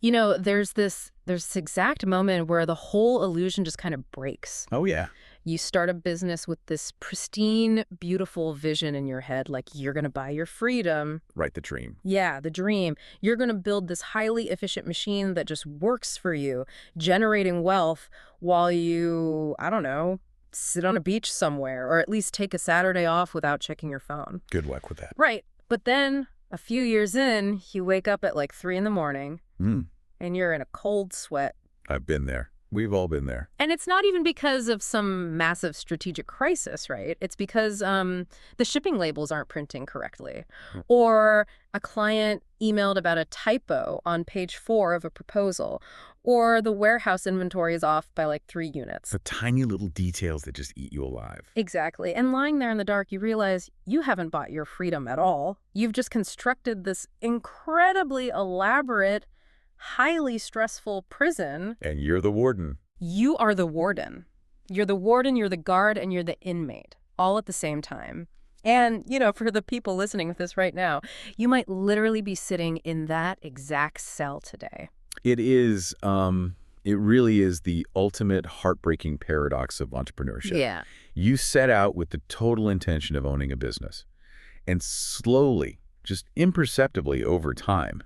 You know, there's this exact moment where the whole illusion just kind of breaks. Oh, yeah. You start a business with this pristine, beautiful vision in your head, like you're going to buy your freedom. Right, the dream. Yeah, the dream. You're going to build this highly efficient machine that just works for you, generating wealth while you, I don't know, sit on a beach somewhere, or at least take a Saturday off without checking your phone. Good luck with that. Right. But then a few years in, you wake up at like 3 in the morning Mm, and you're in a cold sweat. I've been there. We've all been there. And it's not even because of some massive strategic crisis, right? It's because the shipping labels aren't printing correctly. Or a client emailed about a typo on page 4 of a proposal. Or the warehouse inventory is off by like 3 units. The tiny little details that just eat you alive. Exactly. And lying there in the dark, you realize you haven't bought your freedom at all. You've just constructed this incredibly elaborate, highly stressful prison. And you're the warden. You are the warden. You're the warden, you're the guard, and you're the inmate, all at the same time. And, you know, for the people listening to this right now, you might literally be sitting in that exact cell today. It is, it really is the ultimate heartbreaking paradox of entrepreneurship. Yeah. You set out with the total intention of owning a business. And slowly, just imperceptibly over time,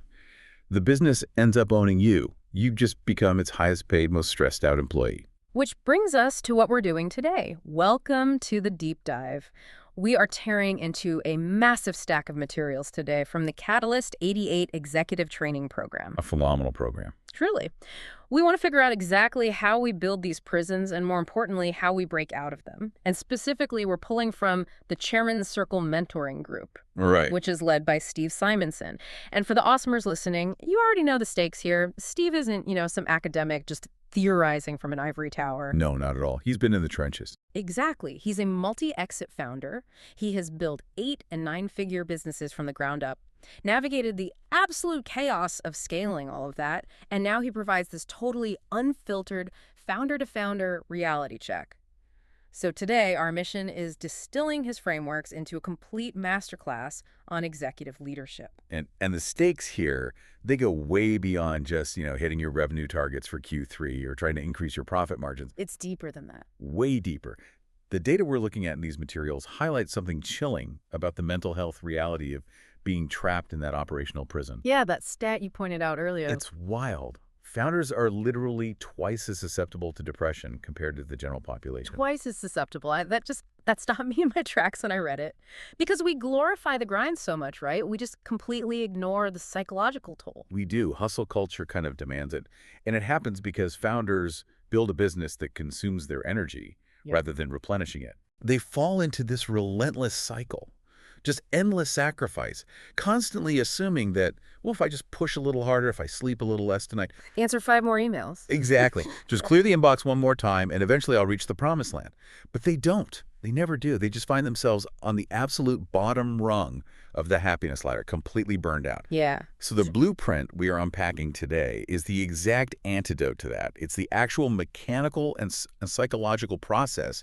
the business ends up owning you. You've just become its highest paid, most stressed out employee. Which brings us to what we're doing today. Welcome to the deep dive. We are tearing into a massive stack of materials today from the C88 Executive Training Program. A phenomenal program. Truly. We want to figure out exactly how we build these prisons and, more importantly, how we break out of them. And specifically, we're pulling from the Chairman's Circle Mentoring Group, Right. which is led by Steve Simonson. And for the awesomers listening, you already know the stakes here. Steve isn't, you know, some academic just theorizing from an ivory tower. No, not at all. He's been in the trenches. Exactly. He's a multi-exit founder. He has built 8- and 9-figure businesses from the ground up, navigated the absolute chaos of scaling all of that, and now he provides this totally unfiltered founder-to-founder reality check. So today, our mission is distilling his frameworks into a complete masterclass on executive leadership. And the stakes here, they go way beyond just, hitting your revenue targets for Q3 or trying to increase your profit margins. It's deeper than that. Way deeper. The data we're looking at in these materials highlights something chilling about the mental health reality of being trapped in that operational prison. Yeah, that stat you pointed out earlier. It's wild. Founders are literally twice as susceptible to depression compared to the general population. Twice as susceptible. That stopped me in my tracks when I read it. Because we glorify the grind so much, right? We just completely ignore the psychological toll. We do. Hustle culture kind of demands it. And it happens because founders build a business that consumes their energy rather than replenishing it. They fall into this relentless cycle. Just endless sacrifice, constantly assuming that, well, if I just push a little harder, if I sleep a little less tonight. Answer 5 more emails. Exactly. Just clear the inbox one more time, and eventually I'll reach the promised land. But they don't. They never do. They just find themselves on the absolute bottom rung of the happiness ladder, completely burned out. Yeah. So the blueprint we are unpacking today is the exact antidote to that. It's the actual mechanical and psychological process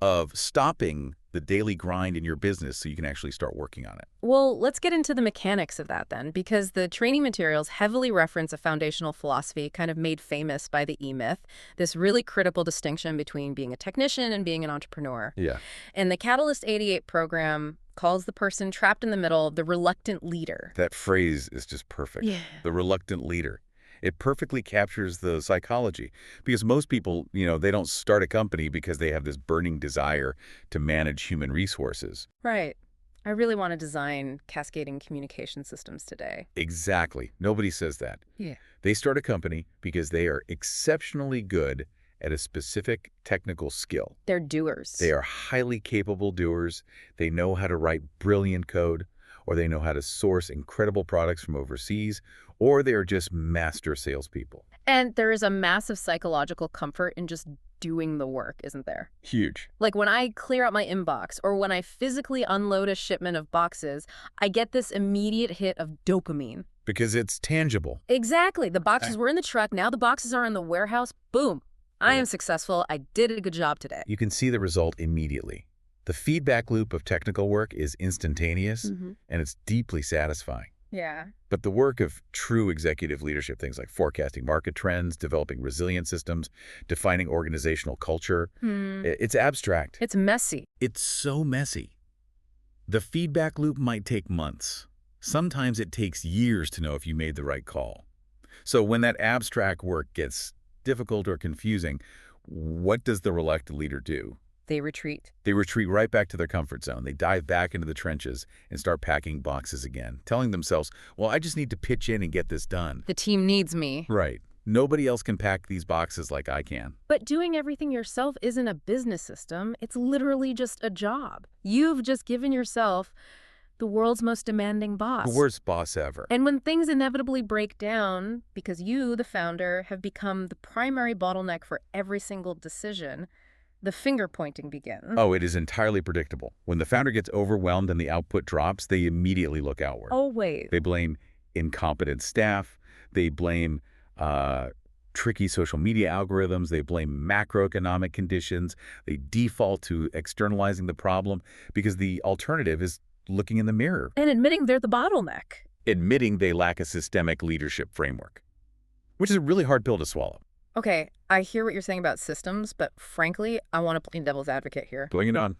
of stopping the daily grind in your business so you can actually start working on it. Well, let's get into the mechanics of that then, because the training materials heavily reference a foundational philosophy kind of made famous by the E-Myth, this really critical distinction between being a technician and being an entrepreneur. Yeah. And the C88 program calls the person trapped in the middle the reluctant leader. That phrase is just perfect. Yeah. The reluctant leader. It perfectly captures the psychology because most people, they don't start a company because they have this burning desire to manage human resources. Right. I really want to design cascading communication systems today. Exactly. Nobody says that. Yeah. They start a company because they are exceptionally good at a specific technical skill. They're doers. They are highly capable doers. They know how to write brilliant code, or they know how to source incredible products from overseas, or they are just master salespeople. And there is a massive psychological comfort in just doing the work, isn't there? Huge. Like when I clear out my inbox or when I physically unload a shipment of boxes, I get this immediate hit of dopamine. Because it's tangible. Exactly. The boxes were in the truck. Now the boxes are in the warehouse. Boom. I am successful. I did a good job today. You can see the result immediately. The feedback loop of technical work is instantaneous, and it's deeply satisfying. Yeah. But the work of true executive leadership, things like forecasting market trends, developing resilient systems, defining organizational culture, it's abstract. It's messy. It's so messy. The feedback loop might take months. Sometimes it takes years to know if you made the right call. So when that abstract work gets difficult or confusing, what does the reluctant leader do? They retreat. They retreat right back to their comfort zone. They dive back into the trenches and start packing boxes again, telling themselves, well, I just need to pitch in and get this done. The team needs me. Right. Nobody else can pack these boxes like I can. But doing everything yourself isn't a business system. It's literally just a job. You've just given yourself the world's most demanding boss. The worst boss ever. And when things inevitably break down because you, the founder, have become the primary bottleneck for every single decision, the finger-pointing begins. Oh, it is entirely predictable. When the founder gets overwhelmed and the output drops, they immediately look outward. Always. They blame incompetent staff. They blame tricky social media algorithms. They blame macroeconomic conditions. They default to externalizing the problem because the alternative is looking in the mirror. And admitting they're the bottleneck. Admitting they lack a systemic leadership framework, which is a really hard pill to swallow. Okay, I hear what you're saying about systems, but frankly, I want to play devil's advocate here. Bring it on.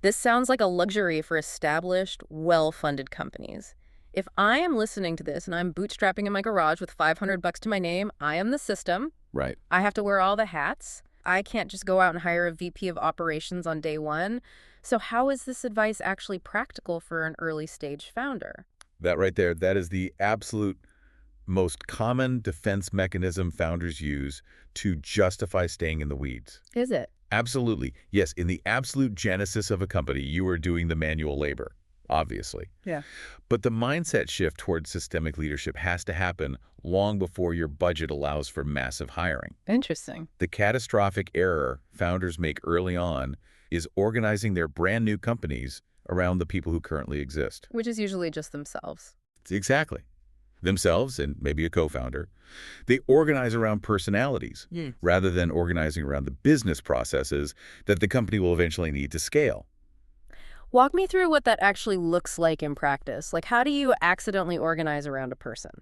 This sounds like a luxury for established, well-funded companies. If I am listening to this and I'm bootstrapping in my garage with $500 to my name, I am the system. Right. I have to wear all the hats. I can't just go out and hire a VP of operations on day one. So how is this advice actually practical for an early-stage founder? That right there, that is the absolute most common defense mechanism founders use to justify staying in the weeds. Is it? Absolutely. Yes, in the absolute genesis of a company, you are doing the manual labor, obviously. Yeah. But the mindset shift towards systemic leadership has to happen long before your budget allows for massive hiring. Interesting. The catastrophic error founders make early on is organizing their brand new companies around the people who currently exist. Which is usually just themselves. Exactly. Themselves and maybe a co-founder. They organize around personalities rather than organizing around the business processes that the company will eventually need to scale. Walk me through what that actually looks like in practice. Like, how do you accidentally organize around a person?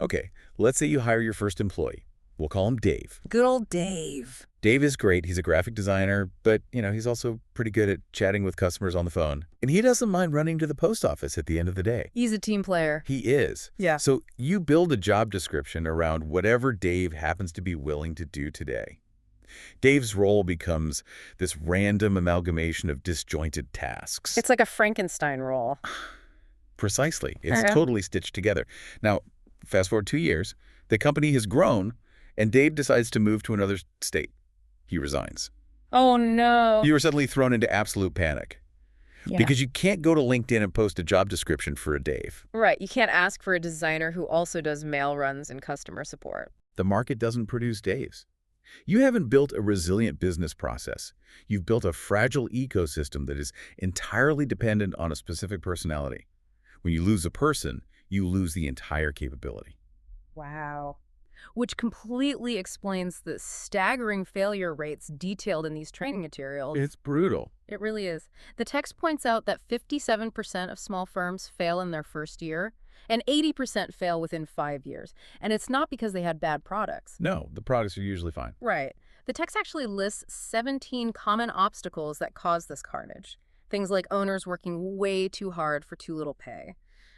Okay, let's say you hire your first employee. We'll call him Dave. Good old Dave. Dave is great. He's a graphic designer, but, he's also pretty good at chatting with customers on the phone. And he doesn't mind running to the post office at the end of the day. He's a team player. He is. Yeah. So you build a job description around whatever Dave happens to be willing to do today. Dave's role becomes this random amalgamation of disjointed tasks. It's like a Frankenstein role. Precisely. It's totally stitched together. Now, fast forward 2 years, the company has grown, and Dave decides to move to another state. He resigns. Oh, no. You are suddenly thrown into absolute panic. Yeah. Because you can't go to LinkedIn and post a job description for a Dave. Right. You can't ask for a designer who also does mail runs and customer support. The market doesn't produce Daves. You haven't built a resilient business process. You've built a fragile ecosystem that is entirely dependent on a specific personality. When you lose a person, you lose the entire capability. Wow. Which completely explains the staggering failure rates detailed in these training materials. It's brutal. It really is. The text points out that 57% of small firms fail in their first year, and 80% fail within 5 years. And it's not because they had bad products. No, the products are usually fine. Right. The text actually lists 17 common obstacles that cause this carnage. Things like owners working way too hard for too little pay,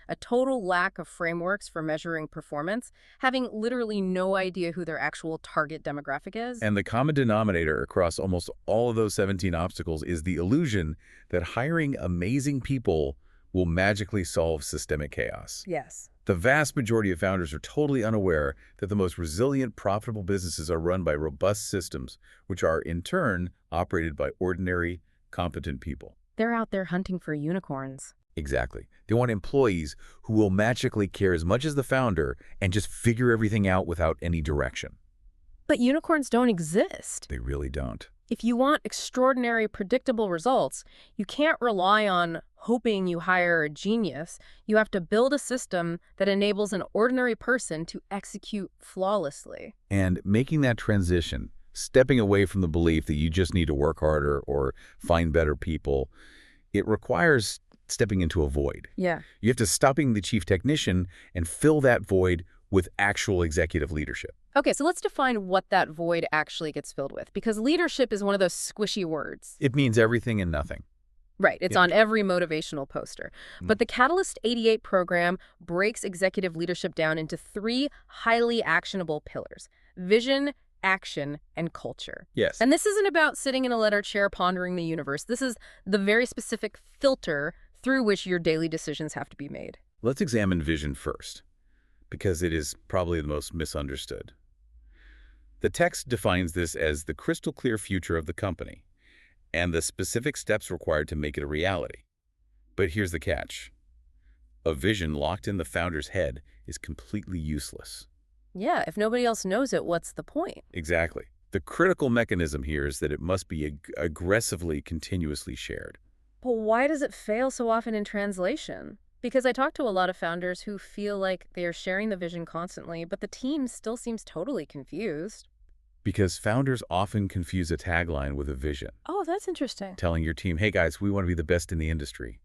a total lack of frameworks for measuring performance, having literally no idea who their actual target demographic is. And the common denominator across almost all of those 17 obstacles is the illusion that hiring amazing people will magically solve systemic chaos. Yes. The vast majority of founders are totally unaware that the most resilient, profitable businesses are run by robust systems, which are, in turn, operated by ordinary, competent people. They're out there hunting for unicorns. Exactly. They want employees who will magically care as much as the founder and just figure everything out without any direction. But unicorns don't exist. They really don't. If you want extraordinary, predictable results, you can't rely on hoping you hire a genius. You have to build a system that enables an ordinary person to execute flawlessly. And making that transition, stepping away from the belief that you just need to work harder or find better people, it requires stepping into a void. Yeah. You have to stop being the chief technician and fill that void with actual executive leadership. Okay, so let's define what that void actually gets filled with, because leadership is one of those squishy words. It means everything and nothing. Right, it's on every motivational poster. But the Catalyst 88 program breaks executive leadership down into 3 highly actionable pillars: vision, action, and culture. Yes. And this isn't about sitting in a letter chair pondering the universe. This is the very specific filter through which your daily decisions have to be made. Let's examine vision first, because it is probably the most misunderstood. The text defines this as the crystal clear future of the company and the specific steps required to make it a reality. But here's the catch. A vision locked in the founder's head is completely useless. Yeah, if nobody else knows it, what's the point? Exactly. The critical mechanism here is that it must be aggressively, continuously shared. But why does it fail so often in translation? Because I talk to a lot of founders who feel like they are sharing the vision constantly, but the team still seems totally confused. Because founders often confuse a tagline with a vision. Oh, that's interesting. Telling your team, hey guys, we want to be the best in the industry.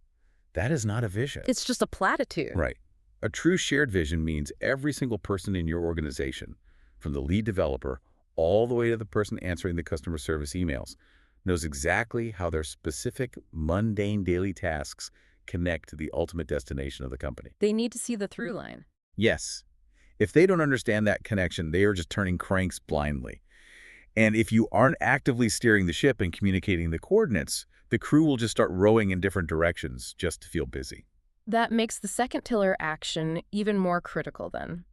That is not a vision. It's just a platitude. Right. A true shared vision means every single person in your organization, from the lead developer all the way to the person answering the customer service emails, knows exactly how their specific, mundane daily tasks connect to the ultimate destination of the company. They need to see the through line. Yes. If they don't understand that connection, they are just turning cranks blindly. And if you aren't actively steering the ship and communicating the coordinates, the crew will just start rowing in different directions just to feel busy. That makes the second pillar, action, even more critical then.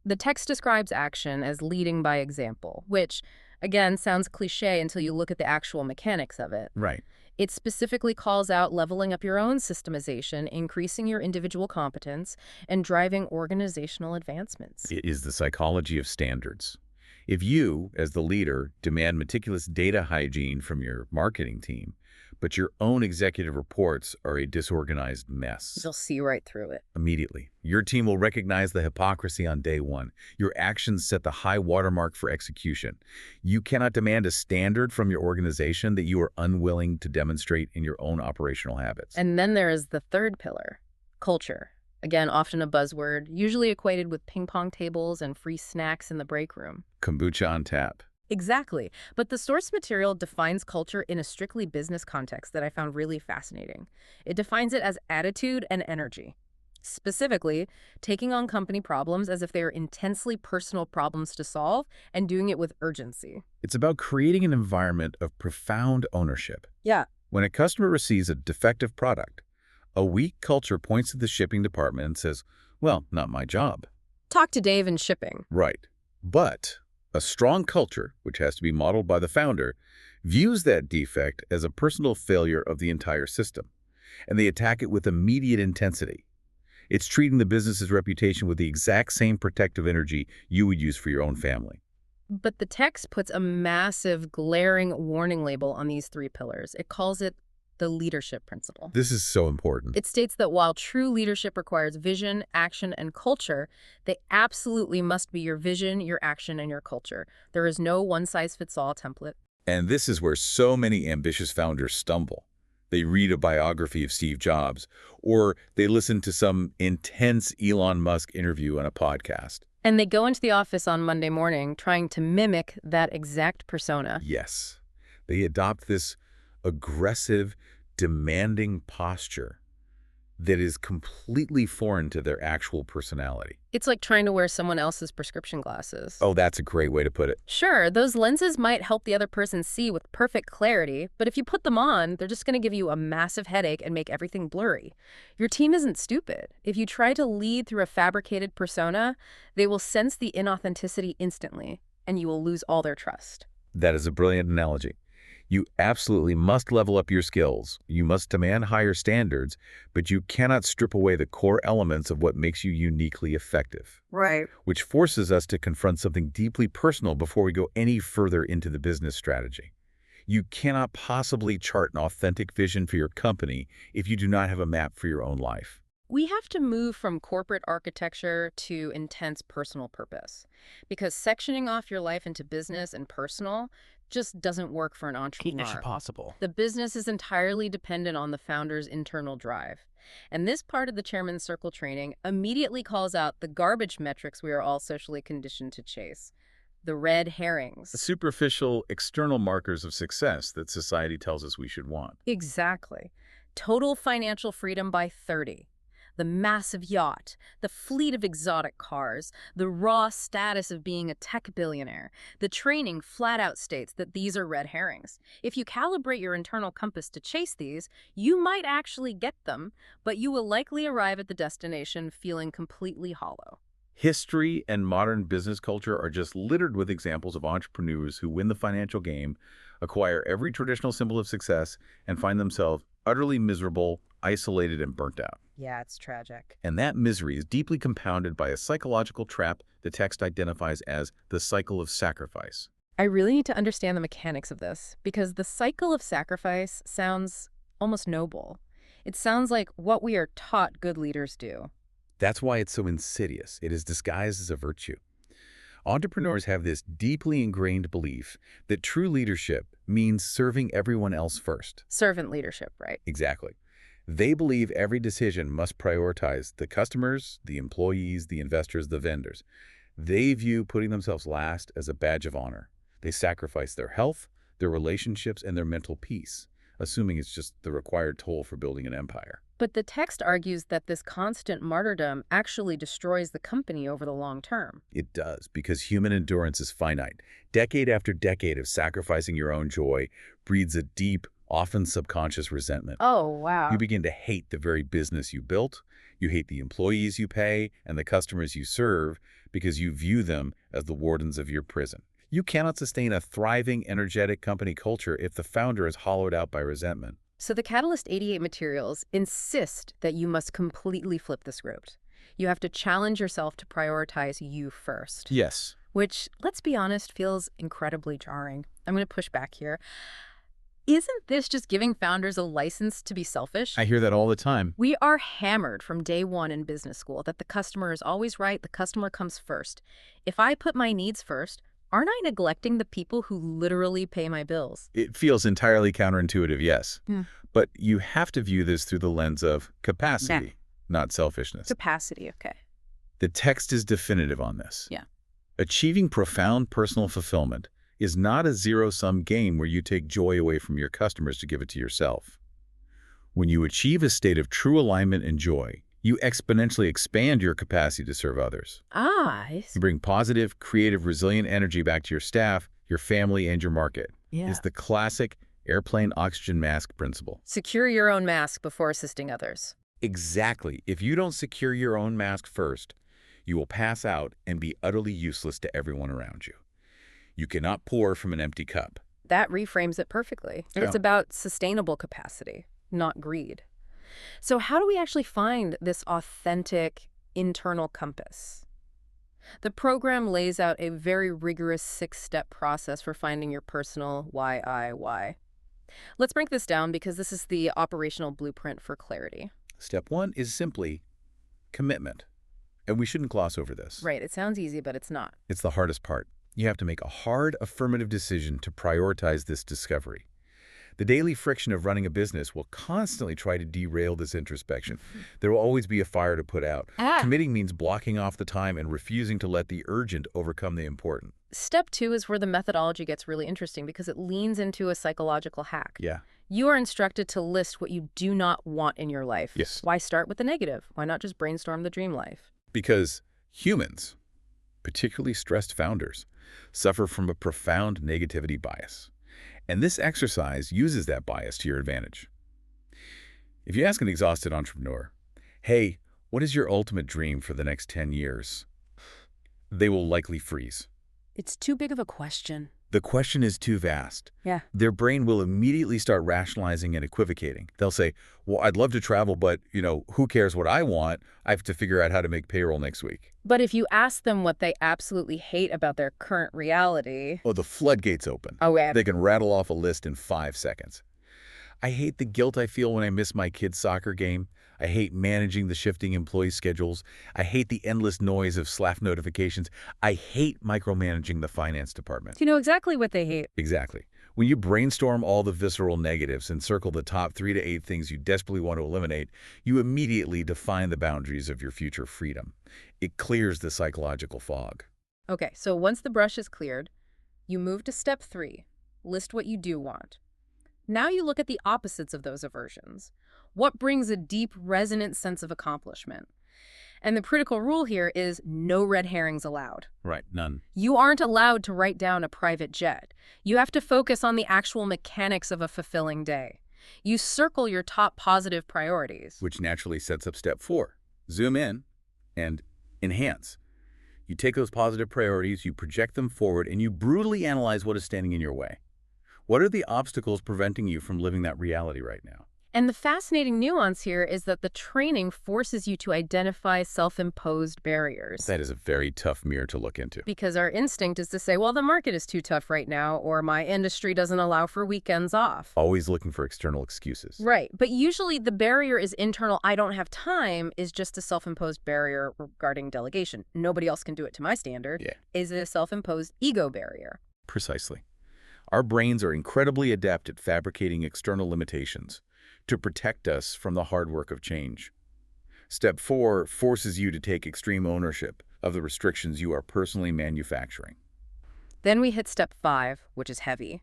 The text describes action as leading by example, which, again, sounds cliche until you look at the actual mechanics of it. Right. It specifically calls out leveling up your own systemization, increasing your individual competence, and driving organizational advancements. It is the psychology of standards. If you, as the leader, demand meticulous data hygiene from your marketing team, but your own executive reports are a disorganized mess. They'll see right through it. Immediately, your team will recognize the hypocrisy on day one. Your actions set the high watermark for execution. You cannot demand a standard from your organization that you are unwilling to demonstrate in your own operational habits. And then there is the third pillar, culture. Again, often a buzzword, usually equated with ping pong tables and free snacks in the break room. Kombucha on tap. Exactly. But the source material defines culture in a strictly business context that I found really fascinating. It defines it as attitude and energy. Specifically, taking on company problems as if they are intensely personal problems to solve and doing it with urgency. It's about creating an environment of profound ownership. Yeah. When a customer receives a defective product, a weak culture points to the shipping department and says, well, not my job. Talk to Dave in shipping. Right. But a strong culture, which has to be modeled by the founder, views that defect as a personal failure of the entire system, and they attack it with immediate intensity. It's treating the business's reputation with the exact same protective energy you would use for your own family. But the text puts a massive, glaring warning label on these 3 pillars. It calls it the leadership principle. This is so important. It states that while true leadership requires vision, action, and culture, they absolutely must be your vision, your action, and your culture. There is no one-size-fits-all template. And this is where so many ambitious founders stumble. They read a biography of Steve Jobs, or they listen to some intense Elon Musk interview on a podcast. And they go into the office on Monday morning trying to mimic that exact persona. Yes. They adopt this aggressive, demanding posture that is completely foreign to their actual personality. It's like trying to wear someone else's prescription glasses. Oh, that's a great way to put it. Sure, those lenses might help the other person see with perfect clarity, but if you put them on, they're just going to give you a massive headache and make everything blurry. Your team isn't stupid. If you try to lead through a fabricated persona, they will sense the inauthenticity instantly, and you will lose all their trust. That is a brilliant analogy. You absolutely must level up your skills. You must demand higher standards, but you cannot strip away the core elements of what makes you uniquely effective. Right. Which forces us to confront something deeply personal before we go any further into the business strategy. You cannot possibly chart an authentic vision for your company if you do not have a map for your own life. We have to move from corporate architecture to intense personal purpose, because sectioning off your life into business and personal just doesn't work for an Ain't that shit entrepreneur. possible? The business is entirely dependent on the founder's internal drive. And this part of the chairman's circle training immediately calls out the garbage metrics we are all socially conditioned to chase. The red herrings. The superficial external markers of success that society tells us we should want. Exactly. Total financial freedom by 30. The massive yacht, the fleet of exotic cars, the raw status of being a tech billionaire. The training flat out states that these are red herrings. If you calibrate your internal compass to chase these, you might actually get them, but you will likely arrive at the destination feeling completely hollow. History and modern business culture are just littered with examples of entrepreneurs who win the financial game, acquire every traditional symbol of success, and find themselves utterly miserable, isolated, and burnt out. Yeah, it's tragic. And that misery is deeply compounded by a psychological trap the text identifies as the cycle of sacrifice. I really need to understand the mechanics of this, because the cycle of sacrifice sounds almost noble. It sounds like what we are taught good leaders do. That's why it's so insidious. It is disguised as a virtue. Entrepreneurs have this deeply ingrained belief that true leadership means serving everyone else first. Servant leadership, right? Exactly. They believe every decision must prioritize the customers, the employees, the investors, the vendors. They view putting themselves last as a badge of honor. They sacrifice their health, their relationships, and their mental peace, assuming it's just the required toll for building an empire. But the text argues that this constant martyrdom actually destroys the company over the long term. It does, because human endurance is finite. Decade after decade of sacrificing your own joy breeds a deep, often subconscious resentment. Oh, wow. You begin to hate the very business you built, you hate the employees you pay, and the customers you serve because you view them as the wardens of your prison. You cannot sustain a thriving, energetic company culture if the founder is hollowed out by resentment. So the Catalyst 88 materials insist that you must completely flip the script. You have to challenge yourself to prioritize you first. Yes. Which, let's be honest, feels incredibly jarring. I'm going to push back here. Isn't this just giving founders a license to be selfish? I hear that all the time. We are hammered from day one in business school that the customer is always right, the customer comes first. If I put my needs first, aren't I neglecting the people who literally pay my bills? It feels entirely counterintuitive, yes. Hmm. But you have to view this through the lens of capacity, not selfishness. Capacity, okay. The text is definitive on this. Yeah. Achieving profound personal fulfillment is not a zero-sum game where you take joy away from your customers to give it to yourself. When you achieve a state of true alignment and joy, you exponentially expand your capacity to serve others. Ah, I see. You bring positive, creative, resilient energy back to your staff, your family, and your market. Yeah. It's the classic airplane oxygen mask principle. Secure your own mask before assisting others. Exactly. If you don't secure your own mask first, you will pass out and be utterly useless to everyone around you. You cannot pour from an empty cup. That reframes it perfectly. Yeah. It's about sustainable capacity, not greed. So how do we actually find this authentic internal compass? The program lays out a very rigorous 6-step process for finding your personal why. Let's break this down because this is the operational blueprint for clarity. Step 1 is simply commitment. And we shouldn't gloss over this. Right, it sounds easy, but it's not. It's the hardest part. You have to make a hard, affirmative decision to prioritize this discovery. The daily friction of running a business will constantly try to derail this introspection. There will always be a fire to put out. Committing means blocking off the time and refusing to let the urgent overcome the important. Step 2 is where the methodology gets really interesting because it leans into a psychological hack. Yeah. You are instructed to list what you do not want in your life. Yes. Why start with the negative? Why not just brainstorm the dream life? Because humans, particularly stressed founders, suffer from a profound negativity bias. And this exercise uses that bias to your advantage. If you ask an exhausted entrepreneur, hey, what is your ultimate dream for the next 10 years? They will likely freeze. It's too big of a question. The question is too vast. Yeah. Their brain will immediately start rationalizing and equivocating. They'll say, well, I'd love to travel, but, who cares what I want? I have to figure out how to make payroll next week. But if you ask them what they absolutely hate about their current reality... Oh, the floodgates open. Oh, yeah. They can rattle off a list in 5 seconds. I hate the guilt I feel when I miss my kid's soccer game. I hate managing the shifting employee schedules. I hate the endless noise of Slack notifications. I hate micromanaging the finance department. Do you know exactly what they hate? Exactly. When you brainstorm all the visceral negatives and circle the top 3 to 8 things you desperately want to eliminate, you immediately define the boundaries of your future freedom. It clears the psychological fog. Okay, so once the brush is cleared, you move to step 3. List what you do want. Now you look at the opposites of those aversions. What brings a deep, resonant sense of accomplishment? And the critical rule here is no red herrings allowed. Right, none. You aren't allowed to write down a private jet. You have to focus on the actual mechanics of a fulfilling day. You circle your top positive priorities. Which naturally sets up step 4. Zoom in and enhance. You take those positive priorities, you project them forward, and you brutally analyze what is standing in your way. What are the obstacles preventing you from living that reality right now? And the fascinating nuance here is that the training forces you to identify self-imposed barriers. That is a very tough mirror to look into. Because our instinct is to say, well, the market is too tough right now, or my industry doesn't allow for weekends off. Always looking for external excuses. Right. But usually the barrier is internal. I don't have time is just a self-imposed barrier regarding delegation. Nobody else can do it to my standard. Yeah. Is it a self-imposed ego barrier? Precisely. Our brains are incredibly adept at fabricating external limitations to protect us from the hard work of change. Step 4 forces you to take extreme ownership of the restrictions you are personally manufacturing. Then we hit step 5, which is heavy.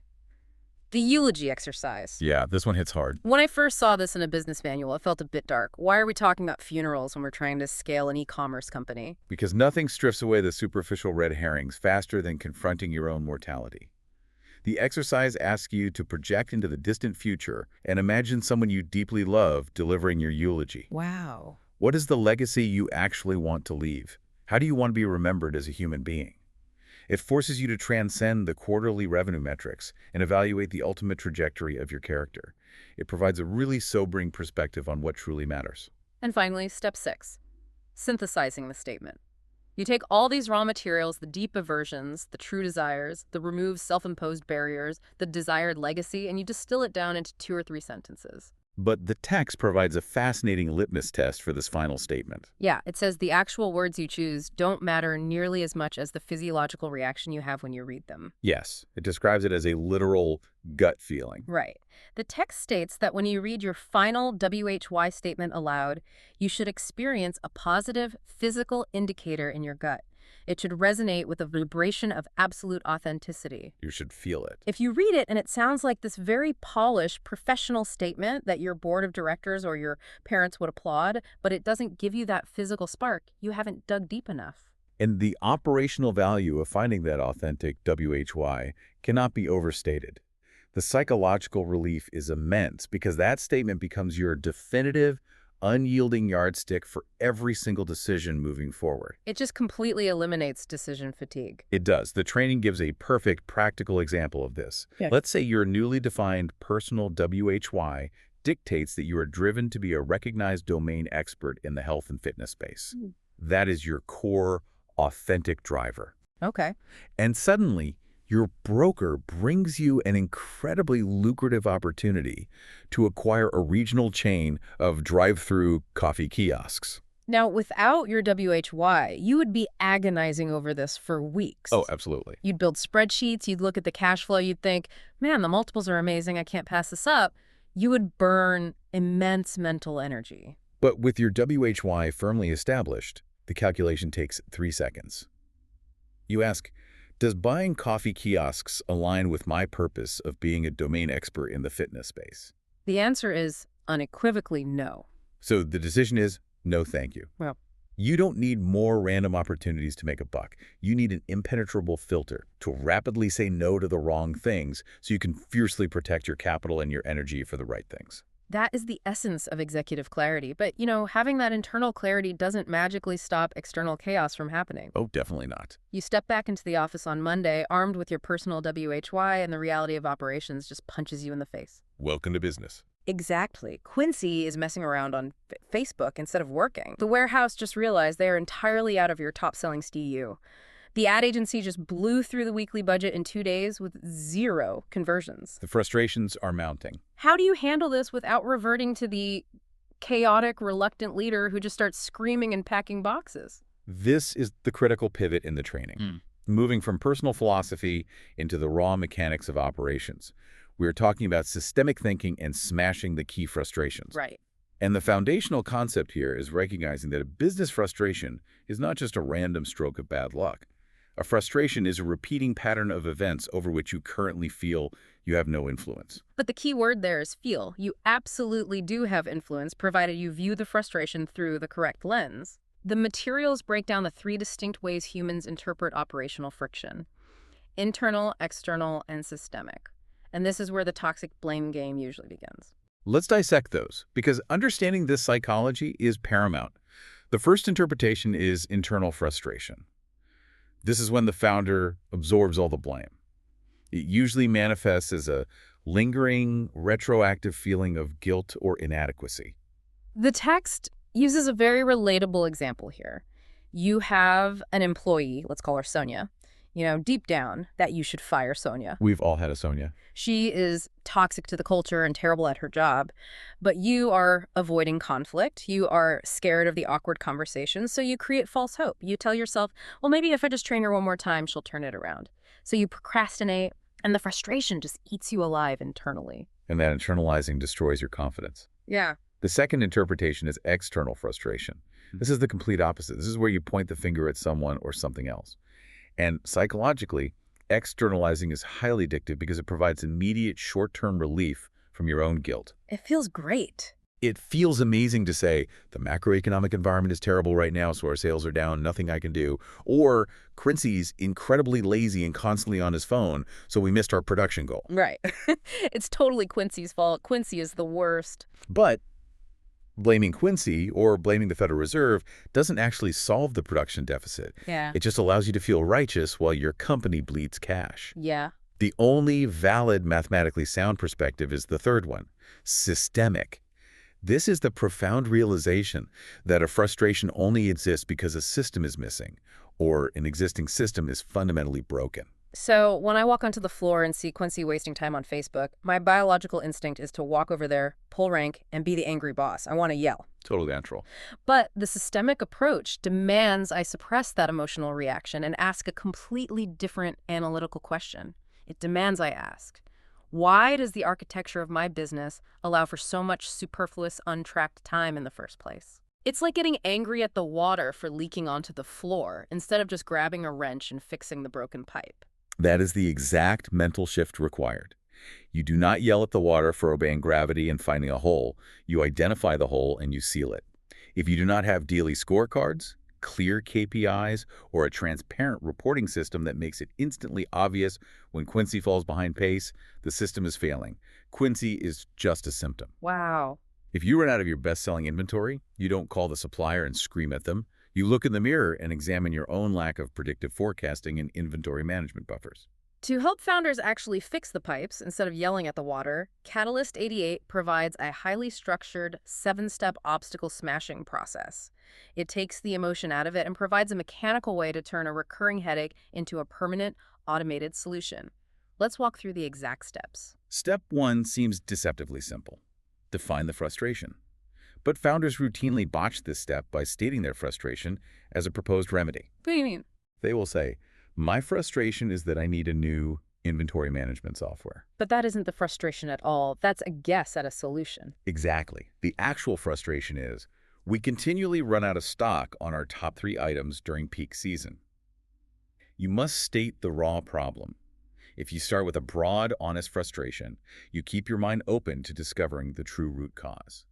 The eulogy exercise. Yeah, this one hits hard. When I first saw this in a business manual, it felt a bit dark. Why are we talking about funerals when we're trying to scale an e-commerce company? Because nothing strips away the superficial red herrings faster than confronting your own mortality. The exercise asks you to project into the distant future and imagine someone you deeply love delivering your eulogy. Wow. What is the legacy you actually want to leave? How do you want to be remembered as a human being? It forces you to transcend the quarterly revenue metrics and evaluate the ultimate trajectory of your character. It provides a really sobering perspective on what truly matters. And finally, step 6, synthesizing the statement. You take all these raw materials, the deep aversions, the true desires, the removed self-imposed barriers, the desired legacy, and you distill it down into 2 or 3 sentences. But the text provides a fascinating litmus test for this final statement. Yeah, it says the actual words you choose don't matter nearly as much as the physiological reaction you have when you read them. Yes, it describes it as a literal gut feeling. Right. The text states that when you read your final WHY statement aloud, you should experience a positive physical indicator in your gut. It should resonate with a vibration of absolute authenticity. You should feel it. If you read it and it sounds like this very polished, professional statement that your board of directors or your parents would applaud, but it doesn't give you that physical spark, you haven't dug deep enough. And the operational value of finding that authentic WHY cannot be overstated. The psychological relief is immense because that statement becomes your definitive, unyielding yardstick for every single decision moving forward. It just completely eliminates decision fatigue. It does. The training gives a perfect practical example of this. Yeah. Let's say your newly defined personal WHY dictates that you are driven to be a recognized domain expert in the health and fitness space. That is your core, authentic driver. Okay. And suddenly, your broker brings you an incredibly lucrative opportunity to acquire a regional chain of drive-through coffee kiosks. Now, without your WHY, you would be agonizing over this for weeks. Oh, absolutely. You'd build spreadsheets, you'd look at the cash flow, you'd think, man, the multiples are amazing, I can't pass this up. You would burn immense mental energy. But with your WHY firmly established, the calculation takes 3 seconds. You ask, does buying coffee kiosks align with my purpose of being a domain expert in the fitness space? The answer is unequivocally no. So the decision is no thank you. Well, you don't need more random opportunities to make a buck. You need an impenetrable filter to rapidly say no to the wrong things so you can fiercely protect your capital and your energy for the right things. that is the essence of executive clarity. But, having that internal clarity doesn't magically stop external chaos from happening. Oh, definitely not. You step back into the office on Monday, armed with your personal WHY, and the reality of operations just punches you in the face. Welcome to business. Exactly. Quincy is messing around on Facebook instead of working. The warehouse just realized they are entirely out of your top-selling SKU. The ad agency just blew through the weekly budget in 2 days with 0 conversions. The frustrations are mounting. How do you handle this without reverting to the chaotic, reluctant leader who just starts screaming and packing boxes. This is the critical pivot in the training, moving from personal philosophy into the raw mechanics of operations. We are talking about systemic thinking and smashing the key frustrations. Right. And the foundational concept here is recognizing that a business frustration is not just a random stroke of bad luck. A frustration is a repeating pattern of events over which you currently feel you have no influence. But the key word there is feel. You absolutely do have influence, provided you view the frustration through the correct lens. The materials break down the 3 distinct ways humans interpret operational friction: internal, external, and systemic. And this is where the toxic blame game usually begins. Let's dissect those, because understanding this psychology is paramount. The first interpretation is internal frustration. This is when the founder absorbs all the blame. It usually manifests as a lingering, retroactive feeling of guilt or inadequacy. The text uses a very relatable example here. You have an employee, let's call her Sonia, deep down that you should fire Sonia. We've all had a Sonia. She is toxic to the culture and terrible at her job, but you are avoiding conflict. You are scared of the awkward conversations, so you create false hope. You tell yourself, well, maybe if I just train her one more time, she'll turn it around. So you procrastinate, and the frustration just eats you alive internally. And that internalizing destroys your confidence. Yeah. The second interpretation is external frustration. This is the complete opposite. This is where you point the finger at someone or something else. And psychologically, externalizing is highly addictive because it provides immediate short-term relief from your own guilt. It feels great. It feels amazing to say, the macroeconomic environment is terrible right now, so our sales are down, nothing I can do. Or, Quincy's incredibly lazy and constantly on his phone, so we missed our production goal. Right. It's totally Quincy's fault. Quincy is the worst. But blaming Quincy or blaming the Federal Reserve doesn't actually solve the production deficit. Yeah. It just allows you to feel righteous while your company bleeds cash. Yeah. The only valid mathematically sound perspective is the third one, systemic. This is the profound realization that a frustration only exists because a system is missing, or an existing system is fundamentally broken. So when I walk onto the floor and see Quincy wasting time on Facebook, my biological instinct is to walk over there, pull rank, and be the angry boss. I want to yell. Totally natural. But the systemic approach demands I suppress that emotional reaction and ask a completely different analytical question. It demands I ask, why does the architecture of my business allow for so much superfluous, untracked time in the first place? It's like getting angry at the water for leaking onto the floor instead of just grabbing a wrench and fixing the broken pipe. That is the exact mental shift required. You do not yell at the water for obeying gravity and finding a hole. You identify the hole and you seal it. If you do not have daily scorecards, clear KPIs, or a transparent reporting system that makes it instantly obvious when Quincy falls behind pace, the system is failing. Quincy is just a symptom. Wow. If you run out of your best-selling inventory, you don't call the supplier and scream at them. You look in the mirror and examine your own lack of predictive forecasting and inventory management buffers. To help founders actually fix the pipes instead of yelling at the water, C88 provides a highly structured 7-step obstacle smashing process. It takes the emotion out of it and provides a mechanical way to turn a recurring headache into a permanent, automated solution. Let's walk through the exact steps. Step 1 seems deceptively simple. Define the frustration. But founders routinely botch this step by stating their frustration as a proposed remedy. What do you mean? They will say, my frustration is that I need a new inventory management software. But that isn't the frustration at all. That's a guess at a solution. Exactly. The actual frustration is, we continually run out of stock on our top 3 items during peak season. You must state the raw problem. If you start with a broad, honest frustration, you keep your mind open to discovering the true root cause.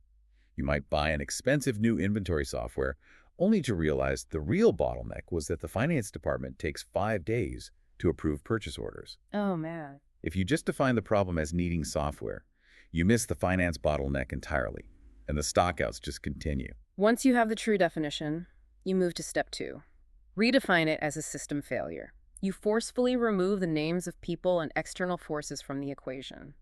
You might buy an expensive new inventory software only to realize the real bottleneck was that the finance department takes 5 days to approve purchase orders. Oh, man. If you just define the problem as needing software, you miss the finance bottleneck entirely, and the stockouts just continue. Once you have the true definition, you move to step 2. Redefine it as a system failure. You forcefully remove the names of people and external forces from the equation.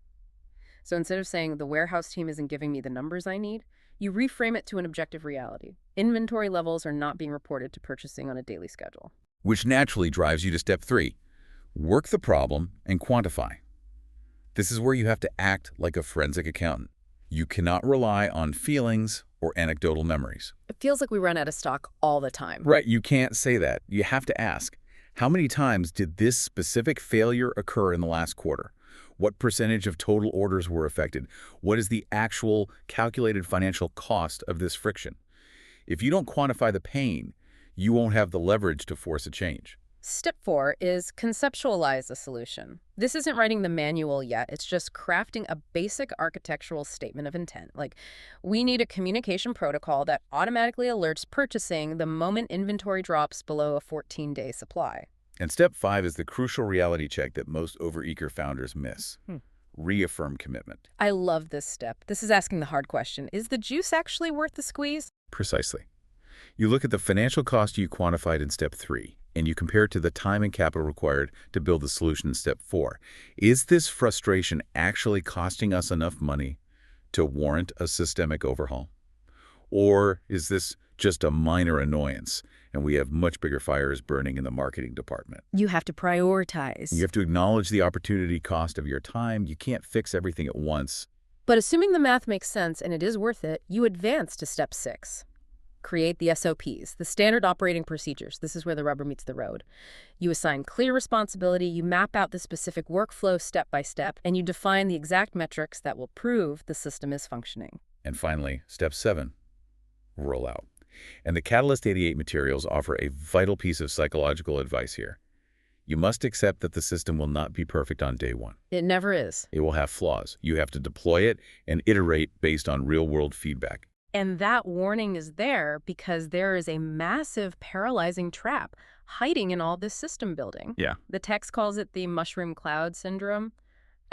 So instead of saying the warehouse team isn't giving me the numbers I need, you reframe it to an objective reality. Inventory levels are not being reported to purchasing on a daily schedule. Which naturally drives you to step 3. Work the problem and quantify. This is where you have to act like a forensic accountant. You cannot rely on feelings or anecdotal memories. It feels like we run out of stock all the time. Right, you can't say that. You have to ask, how many times did this specific failure occur in the last quarter? What percentage of total orders were affected? What is the actual calculated financial cost of this friction? If you don't quantify the pain, you won't have the leverage to force a change. Step 4 is conceptualize a solution. This isn't writing the manual yet. It's just crafting a basic architectural statement of intent. Like, we need a communication protocol that automatically alerts purchasing the moment inventory drops below a 14-day supply. And step 5 is the crucial reality check that most overeager founders miss. Reaffirm commitment. I love this step. This is asking the hard question. Is the juice actually worth the squeeze? Precisely. You look at the financial cost you quantified in step 3, and you compare it to the time and capital required to build the solution in step 4. Is this frustration actually costing us enough money to warrant a systemic overhaul? Or is this just a minor annoyance, and we have much bigger fires burning in the marketing department? You have to prioritize. You have to acknowledge the opportunity cost of your time. You can't fix everything at once. But assuming the math makes sense and it is worth it, you advance to step 6. Create the SOPs, the standard operating procedures. This is where the rubber meets the road. You assign clear responsibility, you map out the specific workflow step by step, and you define the exact metrics that will prove the system is functioning. And finally, step 7, roll out. And the Catalyst 88 materials offer a vital piece of psychological advice here. You must accept that the system will not be perfect on day 1. It never is. It will have flaws. You have to deploy it and iterate based on real-world feedback. And that warning is there because there is a massive paralyzing trap hiding in all this system building. Yeah. The text calls it the mushroom cloud syndrome.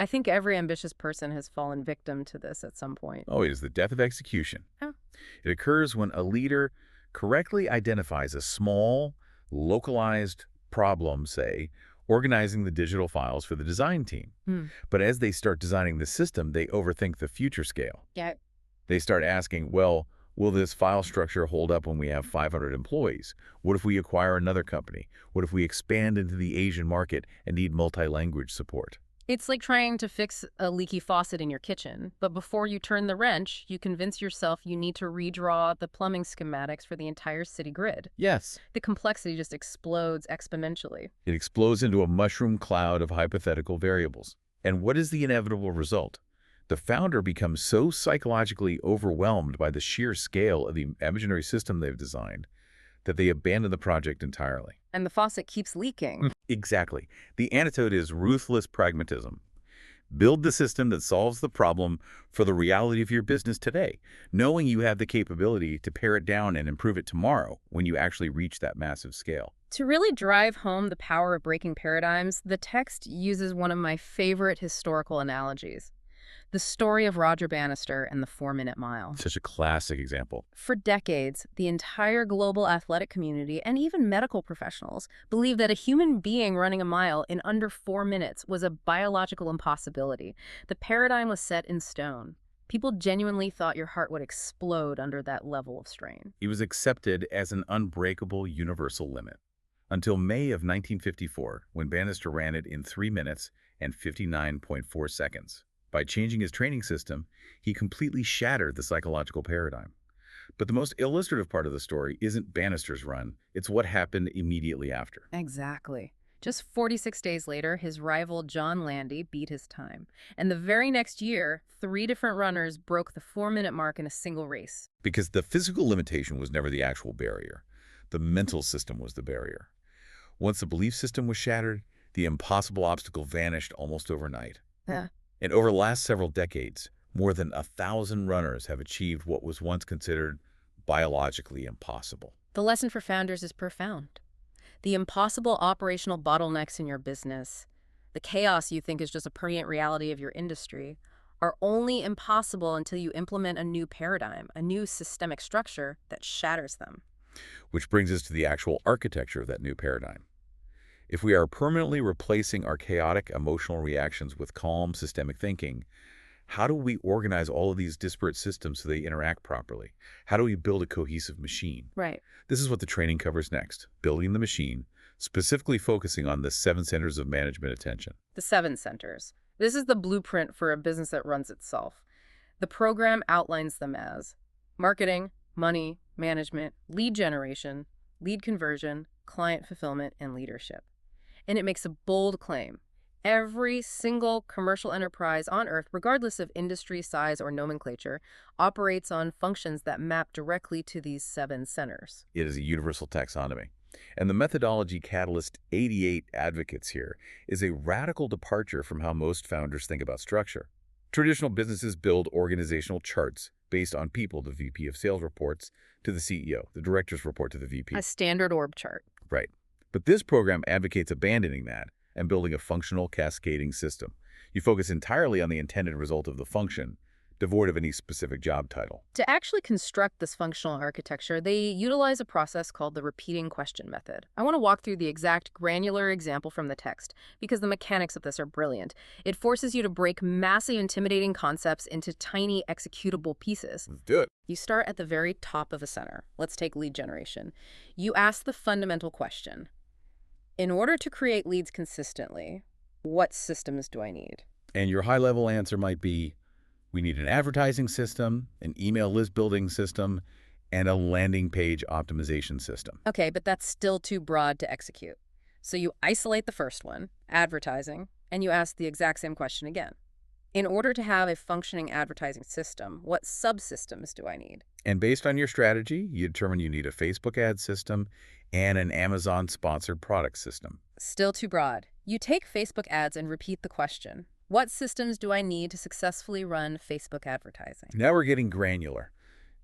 I think every ambitious person has fallen victim to this at some point. Oh, it is the death of execution. Oh. It occurs when a leader correctly identifies a small, localized problem, say, organizing the digital files for the design team. But as they start designing the system, they overthink the future scale. Yeah. They start asking, well, will this file structure hold up when we have 500 employees? What if we acquire another company? What if we expand into the Asian market and need multi-language support? It's like trying to fix a leaky faucet in your kitchen, but before you turn the wrench, you convince yourself you need to redraw the plumbing schematics for the entire city grid. Yes. The complexity just explodes exponentially. It explodes into a mushroom cloud of hypothetical variables. And what is the inevitable result? The founder becomes so psychologically overwhelmed by the sheer scale of the imaginary system they've designed that they abandon the project entirely. And the faucet keeps leaking. Exactly. The antidote is ruthless pragmatism. Build the system that solves the problem for the reality of your business today, knowing you have the capability to pare it down and improve it tomorrow when you actually reach that massive scale. To really drive home the power of breaking paradigms, the text uses one of my favorite historical analogies. The story of Roger Bannister and the 4-minute mile. Such a classic example. For decades, the entire global athletic community and even medical professionals believed that a human being running a mile in under 4 minutes was a biological impossibility. The paradigm was set in stone. People genuinely thought your heart would explode under that level of strain. It was accepted as an unbreakable universal limit. Until May of 1954, when Bannister ran it in 3 minutes and 59.4 seconds. By changing his training system, he completely shattered the psychological paradigm. But the most illustrative part of the story isn't Bannister's run, it's what happened immediately after. Exactly. Just 46 days later, his rival John Landy beat his time. And the very next year, 3 different runners broke the 4-minute mark in a single race. Because the physical limitation was never the actual barrier. The mental system was the barrier. Once the belief system was shattered, the impossible obstacle vanished almost overnight. Yeah. And over the last several decades, more than 1,000 runners have achieved what was once considered biologically impossible. The lesson for founders is profound. The impossible operational bottlenecks in your business, the chaos you think is just a permanent reality of your industry, are only impossible until you implement a new paradigm, a new systemic structure that shatters them. Which brings us to the actual architecture of that new paradigm. If we are permanently replacing our chaotic emotional reactions with calm, systemic thinking, how do we organize all of these disparate systems so they interact properly? How do we build a cohesive machine? Right. This is what the training covers next, building the machine, specifically focusing on the 7 centers of management attention. The 7 centers. This is the blueprint for a business that runs itself. The program outlines them as marketing, money, management, lead generation, lead conversion, client fulfillment, and leadership. And it makes a bold claim. Every single commercial enterprise on Earth, regardless of industry, size, or nomenclature, operates on functions that map directly to these 7 centers. It is a universal taxonomy. And the methodology Catalyst 88 advocates here is a radical departure from how most founders think about structure. Traditional businesses build organizational charts based on people. The VP of sales reports to the CEO. The directors report to the VP. A standard org chart. Right. But this program advocates abandoning that and building a functional cascading system. You focus entirely on the intended result of the function, devoid of any specific job title. To actually construct this functional architecture, they utilize a process called the repeating question method. I want to walk through the exact granular example from the text because the mechanics of this are brilliant. It forces you to break massive, intimidating concepts into tiny executable pieces. Let's do it. You start at the very top of a center. Let's take lead generation. You ask the fundamental question. In order to create leads consistently, what systems do I need? And your high-level answer might be, we need an advertising system, an email list building system, and a landing page optimization system. Okay, but that's still too broad to execute. So you isolate the first one, advertising, and you ask the exact same question again. In order to have a functioning advertising system, what subsystems do I need? And based on your strategy, you determine you need a Facebook ad system and an Amazon-sponsored product system. Still too broad. You take Facebook ads and repeat the question. What systems do I need to successfully run Facebook advertising? Now we're getting granular.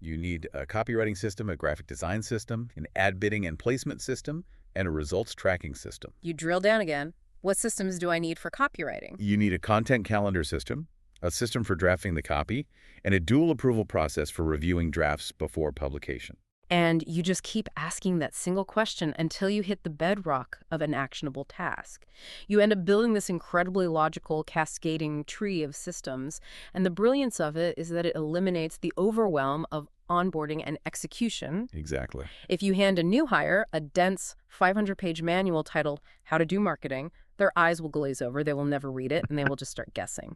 You need a copywriting system, a graphic design system, an ad bidding and placement system, and a results tracking system. You drill down again. What systems do I need for copywriting? You need a content calendar system, a system for drafting the copy, and a dual approval process for reviewing drafts before publication. And you just keep asking that single question until you hit the bedrock of an actionable task. You end up building this incredibly logical, cascading tree of systems, and the brilliance of it is that it eliminates the overwhelm of onboarding and execution. Exactly. If you hand a new hire a dense 500-page manual titled How to Do Marketing, their eyes will glaze over, they will never read it, and they will just start guessing.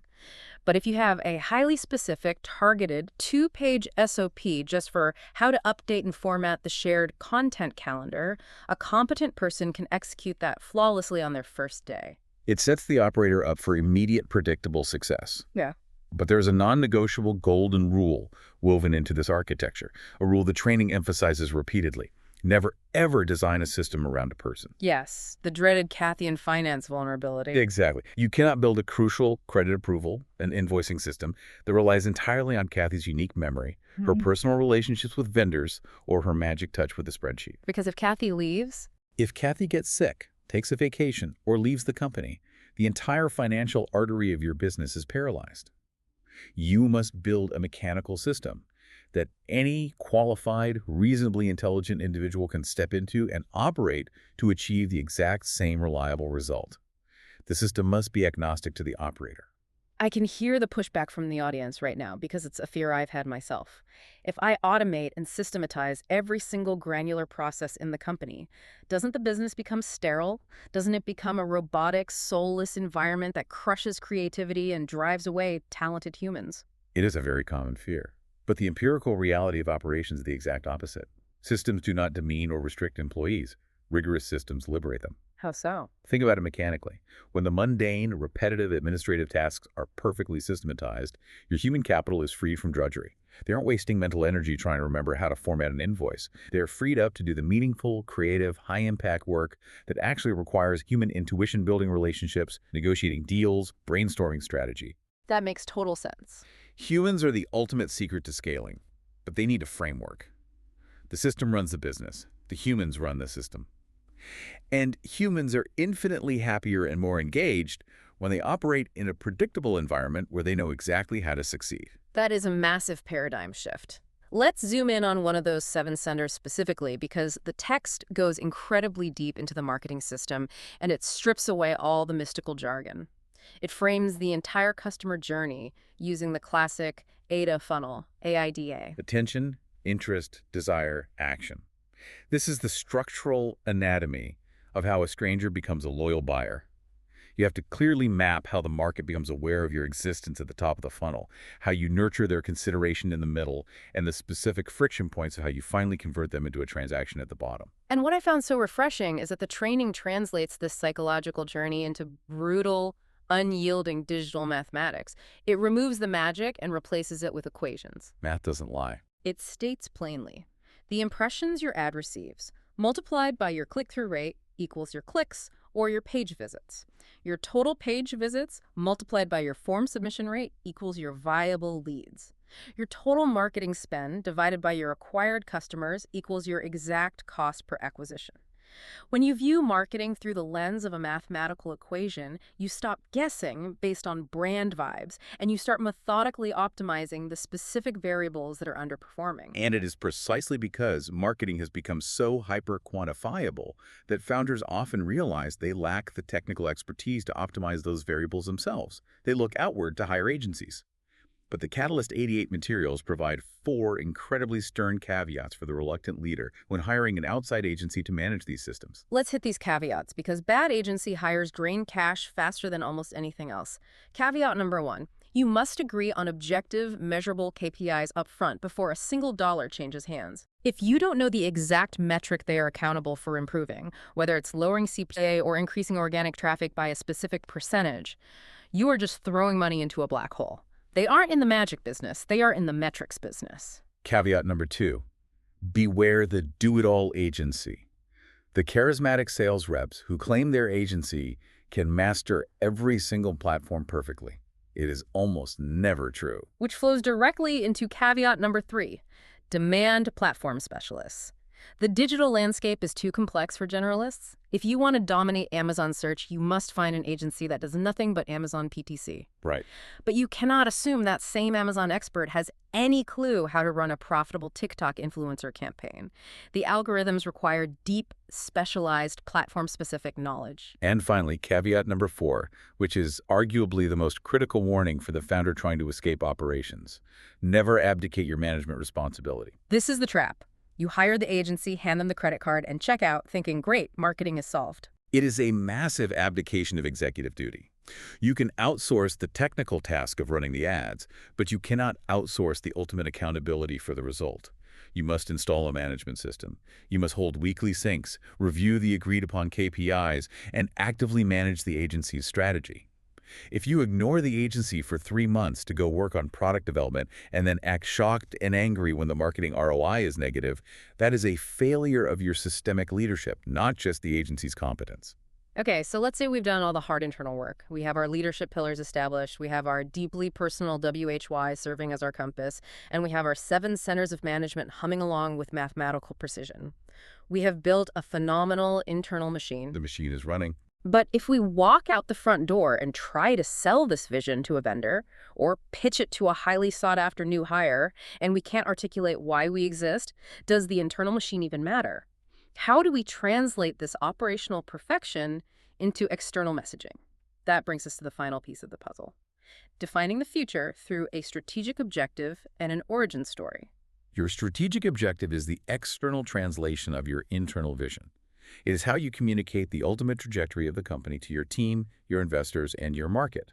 But if you have a highly specific, targeted 2-page SOP just for how to update and format the shared content calendar, a competent person can execute that flawlessly on their first day. It sets the operator up for immediate, predictable success. Yeah. But there's a non-negotiable golden rule woven into this architecture, a rule the training emphasizes repeatedly. Never, ever design a system around a person. Yes, the dreaded Kathy in finance vulnerability. Exactly. You cannot build a crucial credit approval and invoicing system that relies entirely on Kathy's unique memory, her personal relationships with vendors, or her magic touch with the spreadsheet. Because if Kathy leaves... If Kathy gets sick, takes a vacation, or leaves the company, the entire financial artery of your business is paralyzed. You must build a mechanical system that any qualified, reasonably intelligent individual can step into and operate to achieve the exact same reliable result. The system must be agnostic to the operator. I can hear the pushback from the audience right now because it's a fear I've had myself. If I automate and systematize every single granular process in the company, doesn't the business become sterile? Doesn't it become a robotic, soulless environment that crushes creativity and drives away talented humans? It is a very common fear. But the empirical reality of operations is the exact opposite. Systems do not demean or restrict employees. Rigorous systems liberate them. How so? Think about it mechanically. When the mundane, repetitive administrative tasks are perfectly systematized, your human capital is freed from drudgery. They aren't wasting mental energy trying to remember how to format an invoice. They are freed up to do the meaningful, creative, high-impact work that actually requires human intuition building relationships, negotiating deals, brainstorming strategy. That makes total sense. Humans are the ultimate secret to scaling, but they need a framework. The system runs the business. The humans run the system. And humans are infinitely happier and more engaged when they operate in a predictable environment where they know exactly how to succeed. That is a massive paradigm shift. Let's zoom in on one of those 7 centers specifically because the text goes incredibly deep into the marketing system and it strips away all the mystical jargon. It frames the entire customer journey using the classic AIDA funnel, AIDA. Attention, interest, desire, action. This is the structural anatomy of how a stranger becomes a loyal buyer. You have to clearly map how the market becomes aware of your existence at the top of the funnel, how you nurture their consideration in the middle, and the specific friction points of how you finally convert them into a transaction at the bottom. And what I found so refreshing is that the training translates this psychological journey into brutal, unyielding digital mathematics. It removes the magic and replaces it with equations. Math doesn't lie. It states plainly, the impressions your ad receives, multiplied by your click-through rate, equals your clicks or your page visits. Your total page visits multiplied by your form submission rate equals your viable leads. Your total marketing spend divided by your acquired customers equals your exact cost per acquisition. When you view marketing through the lens of a mathematical equation, you stop guessing based on brand vibes, and you start methodically optimizing the specific variables that are underperforming. And it is precisely because marketing has become so hyper-quantifiable that founders often realize they lack the technical expertise to optimize those variables themselves. They look outward to hire agencies. But the Catalyst 88 materials provide 4 incredibly stern caveats for the reluctant leader when hiring an outside agency to manage these systems. Let's hit these caveats, because bad agency hires drain cash faster than almost anything else. Caveat number 1. You must agree on objective, measurable KPIs up front before a single dollar changes hands. If you don't know the exact metric they are accountable for improving, whether it's lowering CPA or increasing organic traffic by a specific percentage, you are just throwing money into a black hole. They aren't in the magic business, they are in the metrics business. Caveat number 2. Beware the do-it-all agency. The charismatic sales reps who claim their agency can master every single platform perfectly. It is almost never true. Which flows directly into caveat number 3. Demand platform specialists. The digital landscape is too complex for generalists. If you want to dominate Amazon search, you must find an agency that does nothing but Amazon PTC. Right. But you cannot assume that same Amazon expert has any clue how to run a profitable TikTok influencer campaign. The algorithms require deep, specialized, platform-specific knowledge. And finally, caveat number 4, which is arguably the most critical warning for the founder trying to escape operations. Never abdicate your management responsibility. This is the trap. You hire the agency, hand them the credit card, and check out thinking, great, marketing is solved. It is a massive abdication of executive duty. You can outsource the technical task of running the ads, but you cannot outsource the ultimate accountability for the result. You must install a management system. You must hold weekly syncs, review the agreed-upon KPIs, and actively manage the agency's strategy. If you ignore the agency for 3 months to go work on product development and then act shocked and angry when the marketing ROI is negative, that is a failure of your systemic leadership, not just the agency's competence. Okay, so let's say we've done all the hard internal work. We have our leadership pillars established, we have our deeply personal WHY serving as our compass, and we have our 7 centers of management humming along with mathematical precision. We have built a phenomenal internal machine. The machine is running. But if we walk out the front door and try to sell this vision to a vendor or pitch it to a highly sought-after new hire, and we can't articulate why we exist, does the internal machine even matter? How do we translate this operational perfection into external messaging? That brings us to the final piece of the puzzle. Defining the future through a strategic objective and an origin story. Your strategic objective is the external translation of your internal vision. It is how you communicate the ultimate trajectory of the company to your team, your investors, and your market.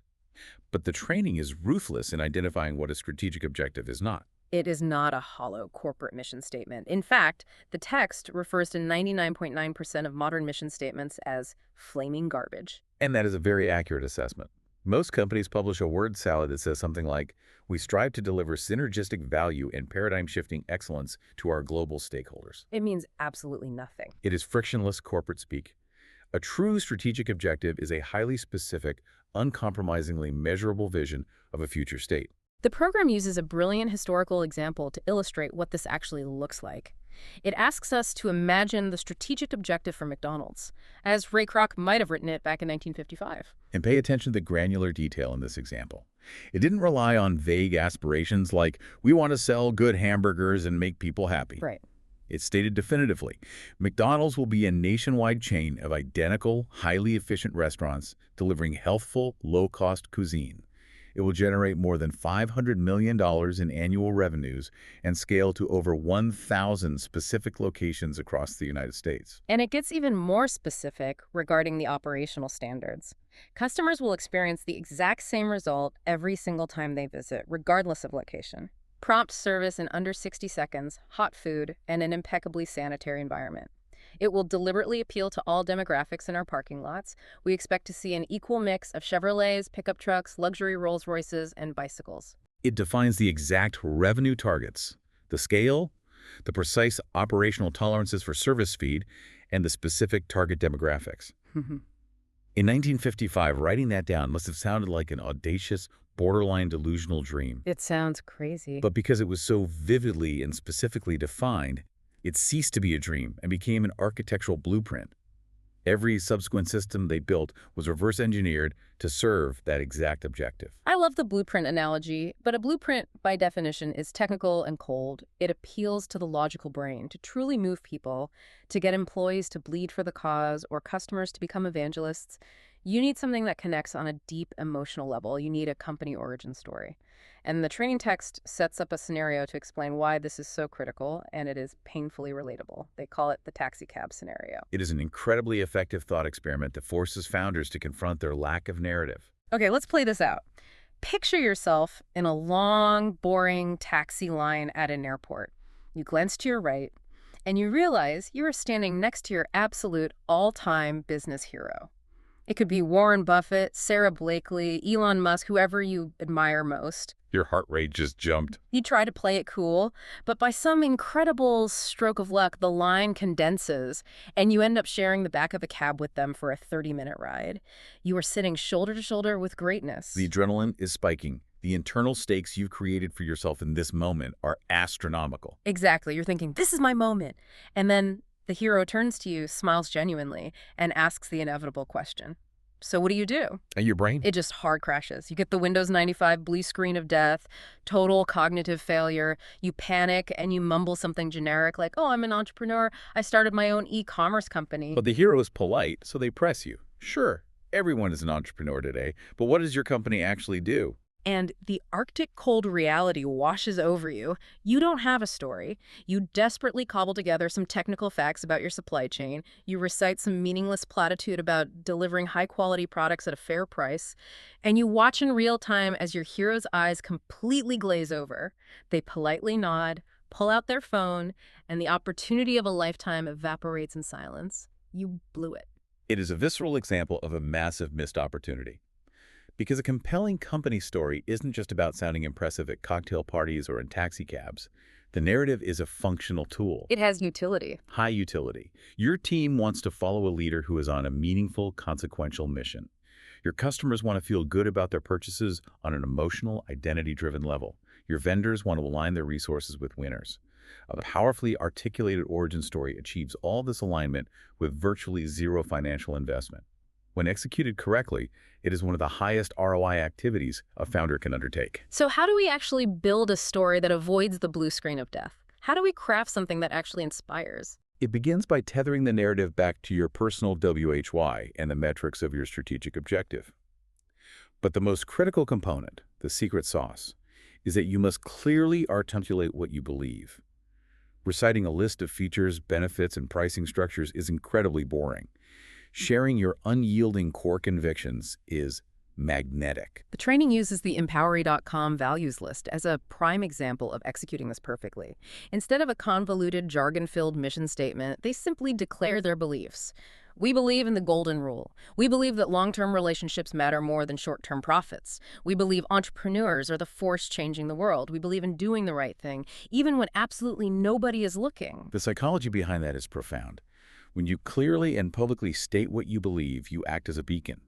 But the training is ruthless in identifying what a strategic objective is not. It is not a hollow corporate mission statement. In fact, the text refers to 99.9% of modern mission statements as flaming garbage. And that is a very accurate assessment. Most companies publish a word salad that says something like, "We strive to deliver synergistic value and paradigm-shifting excellence to our global stakeholders." It means absolutely nothing. It is frictionless corporate speak. A true strategic objective is a highly specific, uncompromisingly measurable vision of a future state. The program uses a brilliant historical example to illustrate what this actually looks like. It asks us to imagine the strategic objective for McDonald's, as Ray Kroc might have written it back in 1955. And pay attention to the granular detail in this example. It didn't rely on vague aspirations like, "We want to sell good hamburgers and make people happy." Right. It stated definitively, McDonald's will be a nationwide chain of identical, highly efficient restaurants delivering healthful, low-cost cuisine. It will generate more than $500 million in annual revenues and scale to over 1,000 specific locations across the United States. And it gets even more specific regarding the operational standards. Customers will experience the exact same result every single time they visit, regardless of location. Prompt service in under 60 seconds, hot food, and an impeccably sanitary environment. It will deliberately appeal to all demographics in our parking lots. We expect to see an equal mix of Chevrolets, pickup trucks, luxury Rolls-Royces, and bicycles. It defines the exact revenue targets, the scale, the precise operational tolerances for service speed, and the specific target demographics. In 1955, writing that down must have sounded like an audacious, borderline delusional dream. It sounds crazy. But because it was so vividly and specifically defined, it ceased to be a dream and became an architectural blueprint. Every subsequent system they built was reverse engineered to serve that exact objective. I love the blueprint analogy, but a blueprint, by definition, is technical and cold. It appeals to the logical brain to truly move people, to get employees to bleed for the cause, or customers to become evangelists. You need something that connects on a deep emotional level. You need a company origin story. And the training text sets up a scenario to explain why this is so critical, and it is painfully relatable. They call it the taxi cab scenario. It is an incredibly effective thought experiment that forces founders to confront their lack of narrative. Okay, let's play this out. Picture yourself in a long, boring taxi line at an airport. You glance to your right, and you realize you are standing next to your absolute all-time business hero. It could be Warren Buffett, Sarah Blakely, Elon Musk, whoever you admire most. Your heart rate just jumped. You try to play it cool, but by some incredible stroke of luck, the line condenses, and you end up sharing the back of a cab with them for a 30-minute ride. You are sitting shoulder to shoulder with greatness. The adrenaline is spiking. The internal stakes you've created for yourself in this moment are astronomical. Exactly. You're thinking, this is my moment. And then the hero turns to you, smiles genuinely, and asks the inevitable question. So what do you do? And your brain? It just hard crashes. You get the Windows 95 blue screen of death, total cognitive failure. You panic and you mumble something generic like, oh, I'm an entrepreneur. I started my own e-commerce company. But the hero is polite, so they press you. Sure, everyone is an entrepreneur today, but what does your company actually do? And the Arctic cold reality washes over you. You don't have a story. You desperately cobble together some technical facts about your supply chain. You recite some meaningless platitude about delivering high-quality products at a fair price. And you watch in real time as your hero's eyes completely glaze over. They politely nod, pull out their phone, and the opportunity of a lifetime evaporates in silence. You blew it. It is a visceral example of a massive missed opportunity. Because a compelling company story isn't just about sounding impressive at cocktail parties or in taxi cabs. The narrative is a functional tool. It has utility. High utility. Your team wants to follow a leader who is on a meaningful, consequential mission. Your customers want to feel good about their purchases on an emotional, identity-driven level. Your vendors want to align their resources with winners. A powerfully articulated origin story achieves all this alignment with virtually zero financial investment. When executed correctly, it is one of the highest ROI activities a founder can undertake. So how do we actually build a story that avoids the blue screen of death? How do we craft something that actually inspires? It begins by tethering the narrative back to your personal WHY and the metrics of your strategic objective. But the most critical component, the secret sauce, is that you must clearly articulate what you believe. Reciting a list of features, benefits, and pricing structures is incredibly boring. Sharing your unyielding core convictions is magnetic. The training uses the Empowery.com values list as a prime example of executing this perfectly. Instead of a convoluted, jargon-filled mission statement, they simply declare their beliefs. We believe in the golden rule. We believe that long-term relationships matter more than short-term profits. We believe entrepreneurs are the force changing the world. We believe in doing the right thing, even when absolutely nobody is looking. The psychology behind that is profound. When you clearly and publicly state what you believe, you act as a beacon.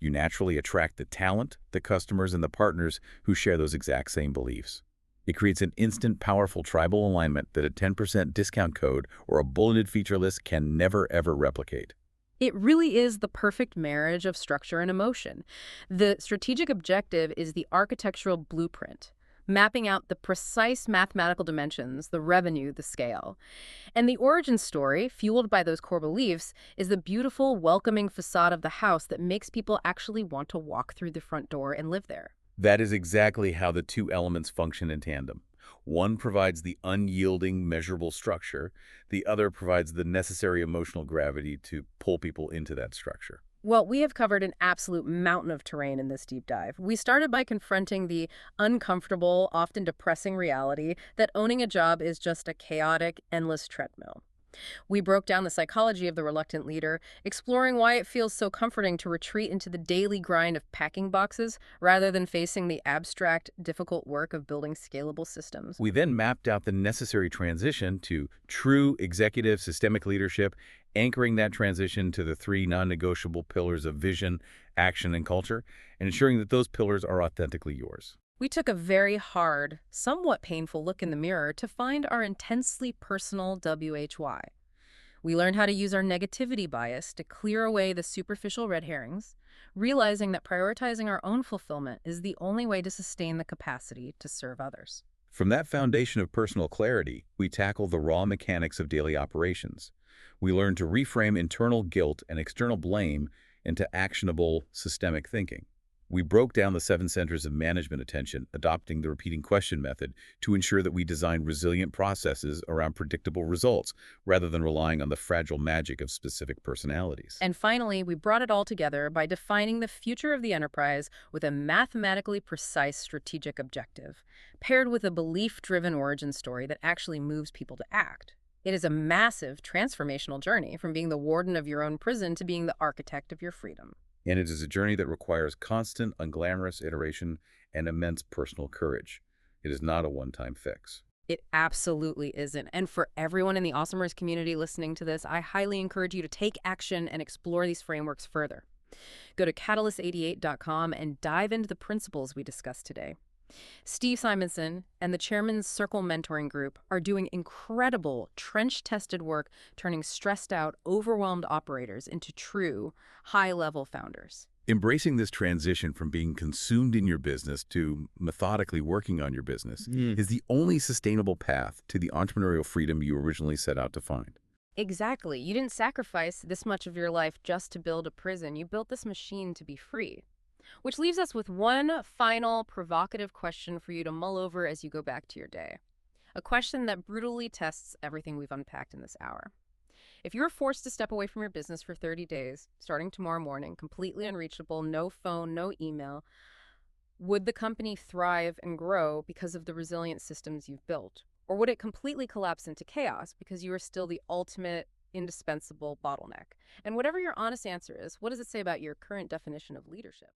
You naturally attract the talent, the customers, and the partners who share those exact same beliefs. It creates an instant, powerful tribal alignment that a 10% discount code or a bulleted feature list can never, ever replicate. It really is the perfect marriage of structure and emotion. The strategic objective is the architectural blueprint, mapping out the precise mathematical dimensions, the revenue, the scale. And the origin story, fueled by those core beliefs, is the beautiful, welcoming facade of the house that makes people actually want to walk through the front door and live there. That is exactly how the two elements function in tandem. One provides the unyielding, measurable structure. The other provides the necessary emotional gravity to pull people into that structure. Well, we have covered an absolute mountain of terrain in this deep dive. We started by confronting the uncomfortable, often depressing reality that owning a job is just a chaotic, endless treadmill. We broke down the psychology of the reluctant leader, exploring why it feels so comforting to retreat into the daily grind of packing boxes rather than facing the abstract, difficult work of building scalable systems. We then mapped out the necessary transition to true executive systemic leadership, anchoring that transition to the three non-negotiable pillars of vision, action, and culture, and ensuring that those pillars are authentically yours. We took a very hard, somewhat painful look in the mirror to find our intensely personal WHY. We learned how to use our negativity bias to clear away the superficial red herrings, realizing that prioritizing our own fulfillment is the only way to sustain the capacity to serve others. From that foundation of personal clarity, we tackle the raw mechanics of daily operations. We learn to reframe internal guilt and external blame into actionable, systemic thinking. We broke down the 7 centers of management attention, adopting the repeating question method to ensure that we design resilient processes around predictable results rather than relying on the fragile magic of specific personalities. And finally, we brought it all together by defining the future of the enterprise with a mathematically precise strategic objective, paired with a belief-driven origin story that actually moves people to act. It is a massive transformational journey from being the warden of your own prison to being the architect of your freedom. And it is a journey that requires constant, unglamorous iteration and immense personal courage. It is not a one-time fix. It absolutely isn't. And for everyone in the Awesomers community listening to this, I highly encourage you to take action and explore these frameworks further. Go to catalyst88.com and dive into the principles we discussed today. Steve Simonson and the Chairman's Circle Mentoring Group are doing incredible, trench-tested work turning stressed-out, overwhelmed operators into true, high-level founders. Embracing this transition from being consumed in your business to methodically working on your business is the only sustainable path to the entrepreneurial freedom you originally set out to find. Exactly. You didn't sacrifice this much of your life just to build a prison. You built this machine to be free. Which leaves us with one final provocative question for you to mull over as you go back to your day. A question that brutally tests everything we've unpacked in this hour. If you were forced to step away from your business for 30 days, starting tomorrow morning, completely unreachable, no phone, no email, would the company thrive and grow because of the resilient systems you've built? Or would it completely collapse into chaos because you are still the ultimate indispensable bottleneck? And whatever your honest answer is, what does it say about your current definition of leadership?